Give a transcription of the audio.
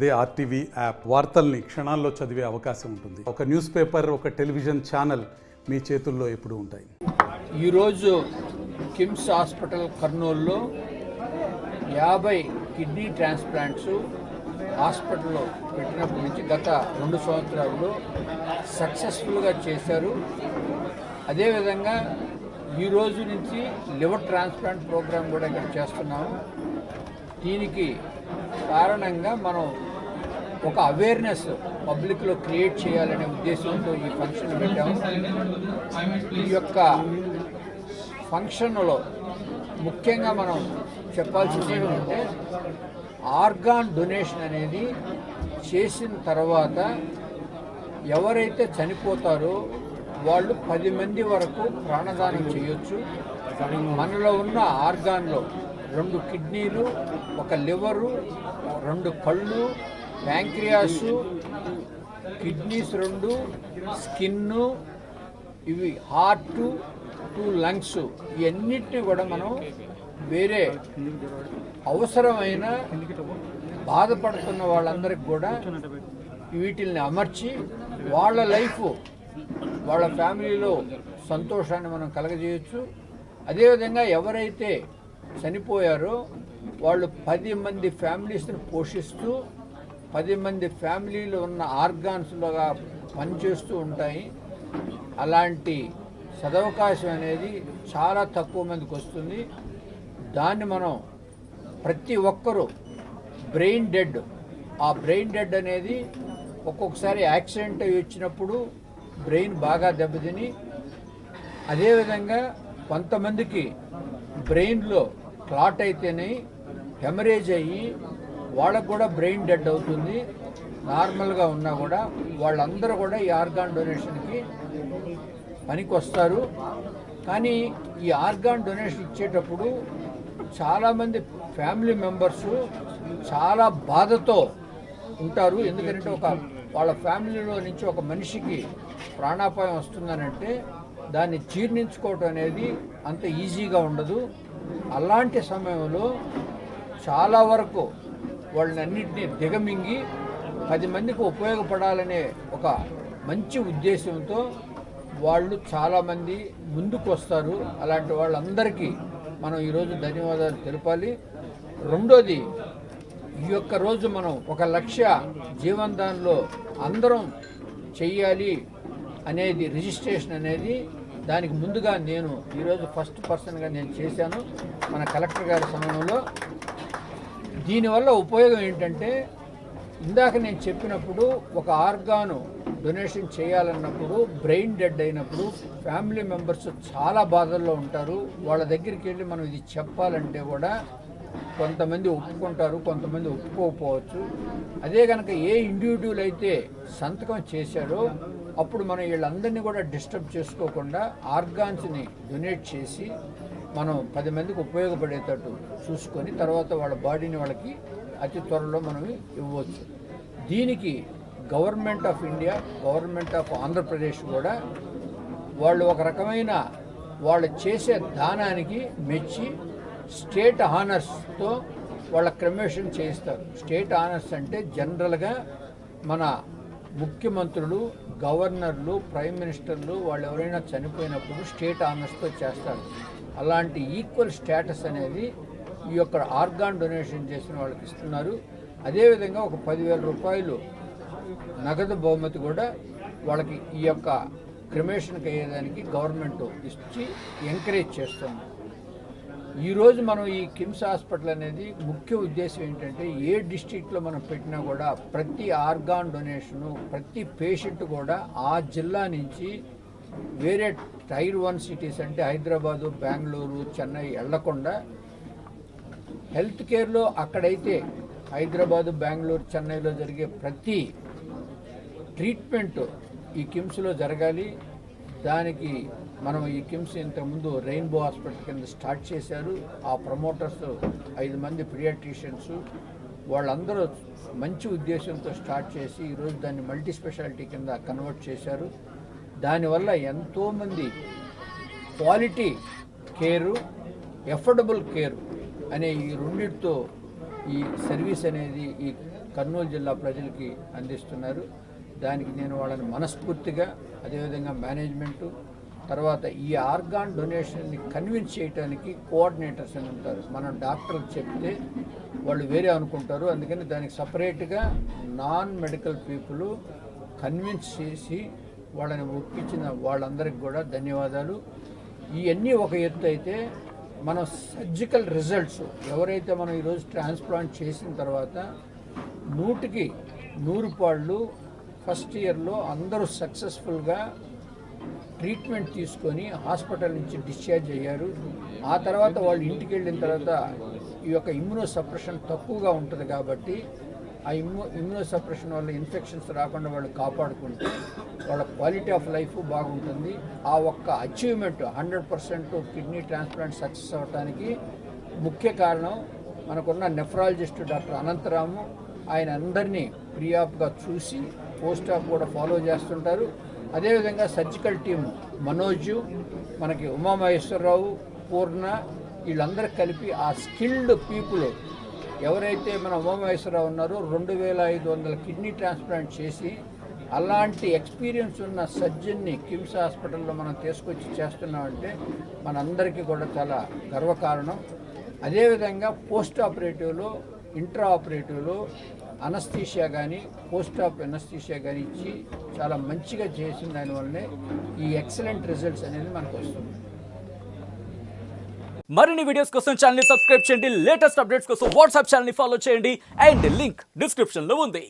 అదే RTV app వార్తల్ని క్షణాల్లో చదివే అవకాశం ఉంటుంది. ఒక న్యూస్ పేపర్, ఒక టెలివిజన్ ఛానల్ మీ చేతుల్లో ఎప్పుడూ ఉంటాయి. ఈరోజు కిమ్స్ హాస్పిటల్ కర్నూలులో 50 కిడ్నీ ట్రాన్స్ప్లాంట్స్ హాస్పిటల్లో పెట్టినప్పటి నుంచి గత 2 సంవత్సరాల్లో సక్సెస్ఫుల్గా చేశారు. అదేవిధంగా ఈ రోజు నుంచి లివర్ ట్రాన్స్ప్లాంట్ ప్రోగ్రాం కూడా ఇక్కడ చేస్తున్నాము. దీనికి కారణంగా మనం ఒక అవేర్నెస్ పబ్లిక్లో క్రియేట్ చేయాలనే ఉద్దేశంతో ఈ ఫంక్షన్ పెట్టాము. ఈ యొక్క ఫంక్షన్లో ముఖ్యంగా మనం చెప్పాల్సింది ఏంటంటే ఆర్గాన్ డొనేషన్ అనేది చేసిన తర్వాత ఎవరైతే చనిపోతారో వాళ్ళు 10 మంది వరకు ప్రాణదానం చేయొచ్చు. మనలో ఉన్న ఆర్గాన్లో 2 కిడ్నీలు, 1 లివరు, 2 కళ్ళు, ప్యాంక్రియాసు, కిడ్నీస్ 2, స్కిన్ను, ఇవి హార్టు, 2 లంగ్స్, ఇవన్నిటిని కూడా మనం వేరే అవసరమైన బాధపడుతున్న వాళ్ళందరికీ కూడా వీటిల్ని అమర్చి వాళ్ళ లైఫ్, వాళ్ళ ఫ్యామిలీలో సంతోషాన్ని మనం కలగజేయచ్చు. అదేవిధంగా ఎవరైతే చనిపోయారో వాళ్ళు 10 మంది ఫ్యామిలీస్ని పోషిస్తూ 10 మంది ఫ్యామిలీలో ఉన్న ఆర్గాన్స్లుగా పనిచేస్తూ ఉంటాయి. అలాంటి సదవకాశం అనేది చాలా తక్కువ మందికి వస్తుంది. దాన్ని మనం ప్రతి ఒక్కరూ బ్రెయిన్ డెడ్, ఆ బ్రెయిన్ డెడ్ అనేది ఒక్కొక్కసారి యాక్సిడెంట్ అయ్యి వచ్చినప్పుడు బ్రెయిన్ బాగా దెబ్బతిని, అదేవిధంగా కొంతమందికి బ్రెయిన్లో క్లాట్ అయితేనే హెమరేజ్ అయ్యి వాళ్ళకు కూడా బ్రెయిన్ డెడ్ అవుతుంది. నార్మల్గా ఉన్నా కూడా వాళ్ళందరూ కూడా ఈ ఆర్గాన్ డొనేషన్కి పనికి వస్తారు. కానీ ఈ ఆర్గాన్ డొనేషన్ ఇచ్చేటప్పుడు చాలామంది ఫ్యామిలీ మెంబర్స్ చాలా బాధతో ఉంటారు. ఎందుకంటే వాళ్ళ ఫ్యామిలీలో నుంచి ఒక మనిషికి ప్రాణాపాయం వస్తుందనంటే దాన్ని జీర్ణించుకోవటం అనేది అంత ఈజీగా ఉండదు. అలాంటి సమయంలో చాలా వరకు వాళ్ళని అన్నింటినీ దిగమింగి 10 మందికి ఉపయోగపడాలనే ఒక మంచి ఉద్దేశంతో వాళ్ళు చాలామంది ముందుకు వస్తారు. అలాంటి వాళ్ళందరికీ మనం ఈరోజు ధన్యవాదాలు తెలపాలి. రెండోది, ఈ యొక్క రోజు మనం 1 లక్ష జీవనదాన్లో అందరం చెయ్యాలి అనేది రిజిస్ట్రేషన్ అనేది, దానికి ముందుగా నేను ఈరోజు ఫస్ట్ పర్సన్గా నేను చేశాను మన కలెక్టర్ గారి సమయంలో. దీనివల్ల ఉపయోగం ఏంటంటే, ఇందాక నేను చెప్పినప్పుడు ఒక ఆర్గాను డొనేషన్ చేయాలన్నప్పుడు బ్రెయిన్ డెడ్ అయినప్పుడు ఫ్యామిలీ మెంబర్స్ చాలా బాధల్లో ఉంటారు. వాళ్ళ దగ్గరికి వెళ్ళి మనం ఇది చెప్పాలంటే కూడా కొంతమంది ఒప్పుకుంటారు, కొంతమంది ఒప్పుకోకపోవచ్చు. అదే కనుక ఏ ఇండివిజువల్ అయితే సంతకం చేశారో అప్పుడు మనం వీళ్ళందరినీ కూడా డిస్టర్బ్ చేసుకోకుండా ఆర్గాన్స్ని డొనేట్ చేసి మనం 10 మందికి ఉపయోగపడేటట్టు చూసుకొని తర్వాత వాళ్ళ బాడీని వాళ్ళకి అతి త్వరలో మనం ఇవ్వచ్చు. దీనికి government of India, government of Andhra Pradesh కూడా వాళ్ళు ఒక రకమైన వాళ్ళు చేసే దానానికి మెచ్చి స్టేట్ ఆనర్స్తో వాళ్ళ క్రమేషన్ చేయిస్తారు. స్టేట్ ఆనర్స్ అంటే జనరల్గా మన ముఖ్యమంత్రులు, గవర్నర్లు, ప్రైమ్ మినిస్టర్లు వాళ్ళు ఎవరైనా చనిపోయినప్పుడు స్టేట్ ఆనర్స్తో చేస్తారు. అలాంటి ఈక్వల్ స్టేటస్ అనేది ఈ యొక్క ఆర్గాన్ డొనేషన్ చేసిన వాళ్ళకి ఇస్తున్నారు. అదేవిధంగా ఒక 10,000 రూపాయలు నగదు బహుమతి కూడా వాళ్ళకి ఈ యొక్క క్రిమేషన్కి అయ్యేదానికి గవర్నమెంట్ ఇచ్చి ఎంకరేజ్ చేస్తుంది. ఈరోజు మనం ఈ కిమ్స్ హాస్పిటల్ అనేది ముఖ్య ఉద్దేశం ఏంటంటే, ఏ డిస్ట్రిక్ట్లో మనం పెట్టినా కూడా ప్రతి ఆర్గాన్ డొనేషను, ప్రతి పేషెంట్ కూడా ఆ జిల్లా నుంచి వేరే టైర్ 1 సిటీస్ అంటే హైదరాబాదు, బెంగళూరు, చెన్నై వెళ్లకుండా హెల్త్ కేర్లో అక్కడైతే హైదరాబాదు, బెంగళూరు, చెన్నైలో జరిగే ప్రతి ట్రీట్మెంట్ ఈ కిమ్స్లో జరగాలి. దానికి మనం ఈ కిమ్స్ ఇంతకుముందు రెయిన్బో హాస్పిటల్ కింద స్టార్ట్ చేశారు. ఆ ప్రమోటర్స్ 5 మంది పీడియాట్రిషియన్స్ వాళ్ళందరూ మంచి ఉద్దేశంతో స్టార్ట్ చేసి ఈరోజు దాన్ని మల్టీ స్పెషాలిటీ కింద కన్వర్ట్ చేశారు. దానివల్ల ఎంతోమంది క్వాలిటీ కేరు, ఎఫోర్డబుల్ కేరు అనే ఈ రెండింటితో ఈ సర్వీస్ అనేది ఈ కర్నూలు జిల్లా ప్రజలకి అందిస్తున్నారు. దానికి నేను వాళ్ళని మనస్ఫూర్తిగా, అదేవిధంగా మేనేజ్మెంటు, తర్వాత ఈ ఆర్గాన్ డొనేషన్ని కన్విన్స్ చేయడానికి కోఆర్డినేటర్స్ అని ఉంటారు. మనం డాక్టర్లు చెప్తే వాళ్ళు వేరే అనుకుంటారు. అందుకని దానికి సపరేట్గా నాన్ మెడికల్ పీపుల్ కన్విన్స్ చేసి వాళ్ళని ఒప్పించిన వాళ్ళందరికీ కూడా ధన్యవాదాలు. ఇవన్నీ ఒక ఎత్తు అయితే, మనం సర్జికల్ రిజల్ట్స్ ఎవరైతే మనం ఈరోజు ట్రాన్స్ప్లాంట్ చేసిన తర్వాత 100కి 100 పాళ్ళు ఫస్ట్ ఇయర్లో అందరూ సక్సెస్ఫుల్గా ట్రీట్మెంట్ తీసుకొని హాస్పిటల్ నుంచి డిశ్చార్జ్ అయ్యారు. ఆ తర్వాత వాళ్ళు ఇంటికి వెళ్ళిన తర్వాత ఈ యొక్క ఇమ్యూనో సప్రెషన్ తక్కువగా ఉంటుంది కాబట్టి ఆ ఇమ్యూనో సప్రెషన్ వల్ల ఇన్ఫెక్షన్స్ రాకుండా వాళ్ళు కాపాడుకుంటే వాళ్ళ క్వాలిటీ ఆఫ్ లైఫ్ బాగుంటుంది. ఆ ఒక్క అచీవ్మెంట్ 100% కిడ్నీ ట్రాన్స్ప్లాంట్ సక్సెస్ అవ్వడానికి ముఖ్య కారణం మనకున్న నెఫ్రాలజిస్ట్ డాక్టర్ అనంతరాము. ఆయన అందరినీ ప్రియాప్గా చూసి పోస్ట్ ఆప్ కూడా ఫాలో చేస్తుంటారు. అదేవిధంగా సర్జికల్ టీము మనోజు, మనకి ఉమామహేశ్వరరావు, పూర్ణ, వీళ్ళందరూ కలిపి ఆ స్కిల్డ్ పీపుల్ ఎవరైతే మన ఉమామహేశ్వరరావు ఉన్నారో 2500 కిడ్నీ ట్రాన్స్ప్లాంట్ చేసి అలాంటి ఎక్స్పీరియన్స్ ఉన్న సర్జన్ని కిమ్స్ హాస్పిటల్లో మనం తీసుకొచ్చి చేస్తున్నామంటే మనందరికీ కూడా చాలా గర్వకారణం. అదేవిధంగా పోస్ట్ ఆపరేటివ్లో, ఇంట్రా ఆపరేటివ్లో అనస్థీషియా కానీ, పోస్ట్ ఆప్ అనస్థీషియా కానీ ఇచ్చి చాలా మంచిగా చేసిన దానివల్లనే ఈ ఎక్సలెంట్ రిజల్ట్స్ అనేది మనకు వస్తుంది. మరిన్ని వీడియోస్ కోసం ఛానల్ ని సబ్స్క్రైబ్ చేయండి. లేటెస్ట్ అప్డేట్స్ కోసం వాట్సాప్ ఛానల్ ని ఫాలో చేయండి. అండ్ లింక్ డిస్క్రిప్షన్ లో ఉంది.